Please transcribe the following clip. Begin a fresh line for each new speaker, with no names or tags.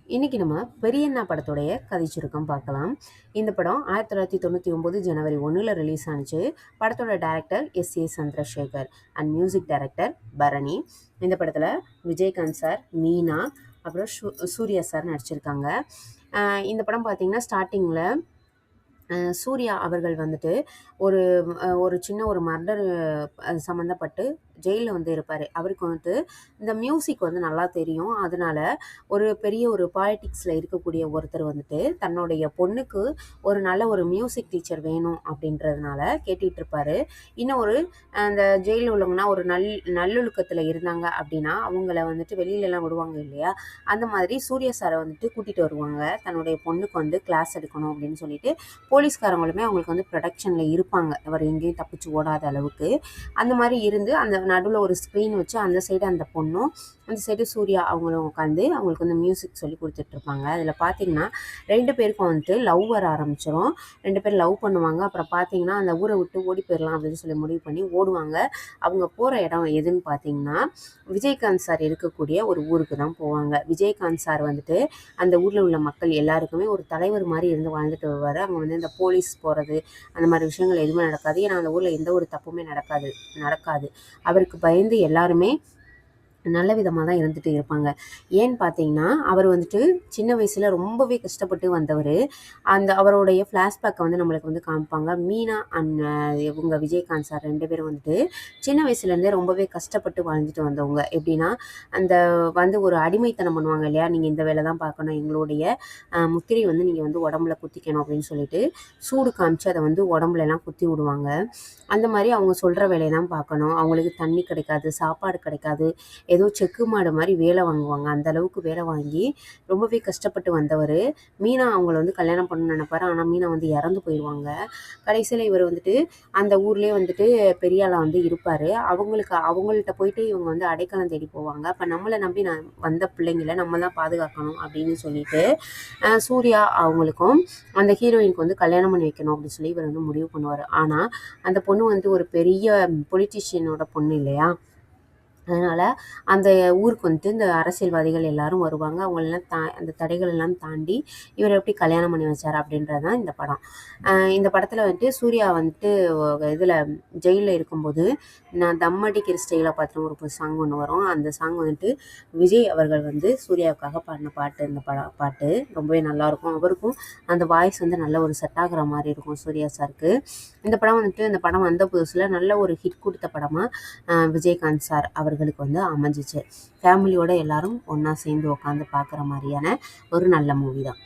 இன்றைக்கி நம்ம பெரியண்ணா படத்துடைய கதை சுருக்கம் பார்க்கலாம். இந்த படம் 1999 ஜனவரி 1 ரிலீஸ் ஆனிச்சு. படத்தோட director S A. Chandrasekhar and music director Bharani. இந்த படத்தில் விஜயகாந்த் சார், மீனா, அப்புறம் சூர்யா சார் நடிச்சிருக்காங்க. இந்த படம் பார்த்திங்கன்னா ஸ்டார்டிங்கில் சூர்யா அவர்கள் வந்துட்டு ஒரு சின்ன ஒரு மர்டர் சம்மந்தப்பட்டு ஜெயிலில் வந்து இருப்பார். அவருக்கு வந்துட்டு இந்த மியூசிக் வந்து நல்லா தெரியும். அதனால ஒரு பெரிய ஒரு பாலிட்டிக்ஸில் இருக்கக்கூடிய ஒருத்தர் வந்துட்டு தன்னுடைய பொண்ணுக்கு ஒரு நல்ல ஒரு மியூசிக் டீச்சர் வேணும் அப்படின்றதுனால கேட்டுட்டு இருப்பார். இன்னும் அந்த ஜெயிலில் உள்ளவங்கன்னா ஒரு நல்லொழுக்கத்தில் இருந்தாங்க அப்படின்னா அவங்கள வந்துட்டு வெளியிலலாம் விடுவாங்க இல்லையா, அந்த மாதிரி சூர்யா சாரை வந்துட்டு கூட்டிகிட்டு வருவாங்க. தன்னுடைய பொண்ணுக்கு வந்து கிளாஸ் எடுக்கணும் அப்படின்னு சொல்லிட்டு போலீஸ்காரங்களுமே அவங்களுக்கு வந்து ப்ரொடெக்ஷனில் இருப்பாங்க, அவர் எங்கேயும் தப்பிச்சு ஓடாத அளவுக்கு. அந்த மாதிரி இருந்து அந்த நடுவில் ஒரு ஸ்க்ரீன் வச்சு அந்த சைடு அந்த பொண்ணும் அந்த சைடு சூர்யா அவங்களும் உட்காந்து அவங்களுக்கு வந்து மியூசிக் சொல்லி கொடுத்துட்ருப்பாங்க. அதில் பார்த்தீங்கன்னா 2 பேருக்கும் வந்துட்டு லவ் வர ஆரம்பிச்சிடும். 2 பேர் லவ் பண்ணுவாங்க. அப்புறம் பார்த்தீங்கன்னா அந்த ஊரை விட்டு ஓடி போயிடலாம் அப்படின்னு சொல்லி முடிவு பண்ணி ஓடுவாங்க. அவங்க போகிற இடம் எதுன்னு பார்த்தீங்கன்னா விஜயகாந்த் சார் இருக்கக்கூடிய ஒரு ஊருக்கு தான் போவாங்க. விஜயகாந்த் சார் வந்துட்டு அந்த ஊரில் உள்ள மக்கள் எல்லாருக்குமே ஒரு தலைவர் மாதிரி இருந்து வாழ்ந்துட்டு வருவார். அவங்க வந்து இந்த போலீஸ் போகிறது அந்த மாதிரி விஷயங்கள் எதுவுமே நடக்காது. ஏன்னா அந்த ஊரில் எந்த ஒரு தப்புமே நடக்காது. அவருக்கு பயந்து எல்லாருமே நல்ல விதமாக தான் இருந்துட்டு இருப்பாங்க. ஏன்னு பார்த்தீங்கன்னா அவர் வந்துட்டு சின்ன வயசில் ரொம்பவே கஷ்டப்பட்டு வந்தவர். அவருடைய ஃப்ளாஷ்பேக்கை வந்து நம்மளுக்கு வந்து காமிப்பாங்க. மீனா அண்ட் இவங்க விஜயகாந்த் சார் 2 பேரும் வந்துட்டு சின்ன வயசுலேருந்தே ரொம்பவே கஷ்டப்பட்டு வாழ்ந்துட்டு வந்தவங்க. எப்படின்னா வந்து ஒரு அடிமைத்தனம் பண்ணுவாங்க இல்லையா, நீங்கள் இந்த வேலை தான் பார்க்கணும், எங்களுடைய முத்திரை வந்து நீங்கள் வந்து உடம்புல குத்திக்கணும் அப்படின்னு சொல்லிட்டு சூடு காமிச்சு அதை வந்து உடம்புலலாம் குத்தி விடுவாங்க. அந்த மாதிரி அவங்க சொல்கிற வேலையை தான் பார்க்கணும். அவங்களுக்கு தண்ணி கிடைக்காது, சாப்பாடு கிடைக்காது, ஏதோ செக்கு மாடு மாதிரி வேலை வாங்குவாங்க. அந்த அளவுக்கு வேலை வாங்கி ரொம்பவே கஷ்டப்பட்டு வந்தவர். மீனா அவங்கள வந்து கல்யாணம் பண்ணணும்னு நினைப்பாரு. ஆனால் மீனா வந்து இறந்து போயிடுவாங்க. கடைசியில் இவர் வந்துட்டு அந்த ஊர்லேயே வந்துட்டு பெரிய ஆளாக வந்து இருப்பார். அவங்கள்ட்ட போயிட்டு இவங்க வந்து அடைக்கலம் தேடி போவாங்க. அப்போ நம்மளை நம்பி வந்த பிள்ளைங்களை நம்ம தான் பாதுகாக்கணும் அப்படின்னு சொல்லிட்டு சூர்யா அவங்களுக்கும் அந்த ஹீரோயினுக்கு வந்து கல்யாணம் பண்ணி வைக்கணும் அப்படின்னு சொல்லி இவர் வந்து முடிவு பண்ணுவார். ஆனால் அந்த பொண்ணு வந்து ஒரு பெரிய பொலிட்டீஷியனோட பொண்ணு இல்லையா, அதனால் அந்த ஊருக்கு வந்துட்டு இந்த அரசியல்வாதிகள் எல்லாரும் வருவாங்க. அவங்களெல்லாம் அந்த தடைகள் எல்லாம் தாண்டி இவர் எப்படி கல்யாணம் பண்ணி வச்சார் அப்படின்றது தான் இந்த படம். இந்த படத்தில் வந்துட்டு சூர்யா வந்துட்டு இதில் ஜெயிலில் இருக்கும்போது நான் தம்மடிக்கிற ஸ்டைலாக பார்த்துட்டு ஒரு சாங் ஒன்று வரும். அந்த சாங் வந்துட்டு விஜய் அவர்கள் வந்து சூர்யாவுக்காக பாடின பாட்டு. இந்த பாட்டு ரொம்பவே நல்லாயிருக்கும். அவருக்கும் அந்த வாய்ஸ் வந்து நல்ல ஒரு செட் ஆகிற மாதிரி இருக்கும் சூர்யா சாருக்கு. இந்த படம் வந்த புதுசில் நல்ல ஒரு ஹிட் கொடுத்த படமாக விஜயகாந்த் சார் அவர்களுக்கு வந்து அமைஞ்சிச்சு. ஃபேமிலியோடு எல்லாரும் ஒன்றா சேர்ந்து உட்காந்து பார்க்குற மாதிரியான ஒரு நல்ல மூவி தான்.